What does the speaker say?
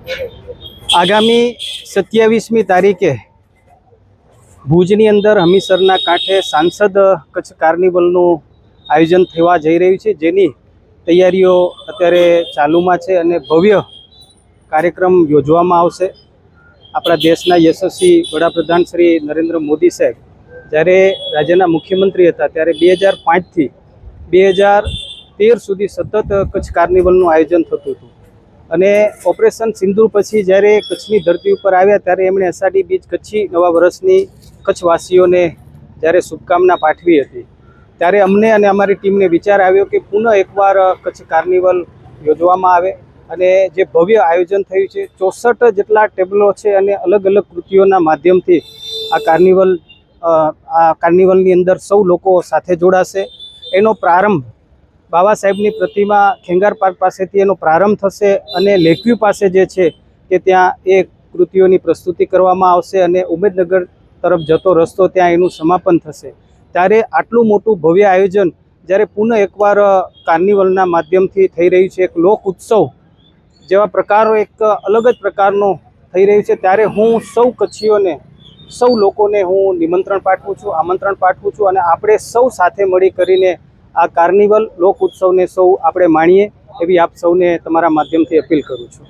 આગામી 27મી તારીખે ભુજની અંદર હમીસરના કાંઠે સાંસદ કચ્છ કાર્નિવલનું આયોજન થવા જઈ રહ્યું છે, જેની તૈયારીઓ અત્યારે ચાલુમાં છે અને ભવ્ય કાર્યક્રમ યોજવામાં આવશે। આપણા દેશના યશસ્વી વડાપ્રધાન શ્રી નરેન્દ્ર મોદી સાહેબ જ્યારે રાજ્યના મુખ્યમંત્રી હતા ત્યારે 2005થી 2013 સુધી સતત કચ્છ કાર્નિવલનું આયોજન થતું હતું અને ઓપરેશન સિંદૂર પછી જ્યારે કચ્છની ધરતી ઉપર આવ્યા ત્યારે એમણે અષાઢી બીજ કચ્છી નવા વર્ષની કચ્છવાસીઓને જ્યારે શુભકામના પાઠવી હતી, ત્યારે અમને અને અમારી ટીમને વિચાર આવ્યો કે પુનઃ એકવાર કચ્છ કાર્નિવલ યોજવામાં આવે અને જે ભવ્ય આયોજન થયું છે 64 જેટલા ટેબલો છે અને અલગ અલગ કૃતિઓના માધ્યમથી આ કાર્નિવલની અંદર સૌ લોકો સાથે જોડાશે। એનો પ્રારંભ બાબા સાહેબની પ્રતિમા ખેંગાર પાર્ક પાસેથી એનો પ્રારંભ થશે અને લેકવ્યુ પાસે જે છે કે ત્યાં એ કૃતિઓની પ્રસ્તુતિ કરવામાં આવશે અને ઉમેદનગર તરફ જતો રસ્તો ત્યાં એનું સમાપન થશે। ત્યારે આટલું મોટું ભવ્ય આયોજન જ્યારે પુનઃ એકવાર કાર્નિવલના માધ્યમથી થઈ રહ્યું છે, એક લોક ઉત્સવ જેવા પ્રકારો એક અલગ જ પ્રકારનો થઈ રહ્યું છે, ત્યારે હું સૌ કચ્છીઓને સૌ લોકોને હું નિમંત્રણ પાઠવું છું, આમંત્રણ પાઠવું છું અને આપણે સૌ સાથે મળી કરીને આ કાર્નિવલ લોક ઉત્સવને સૌ આપણે માણીએ એવી આપ સૌને તમારા માધ્યમથી અપીલ કરું છું।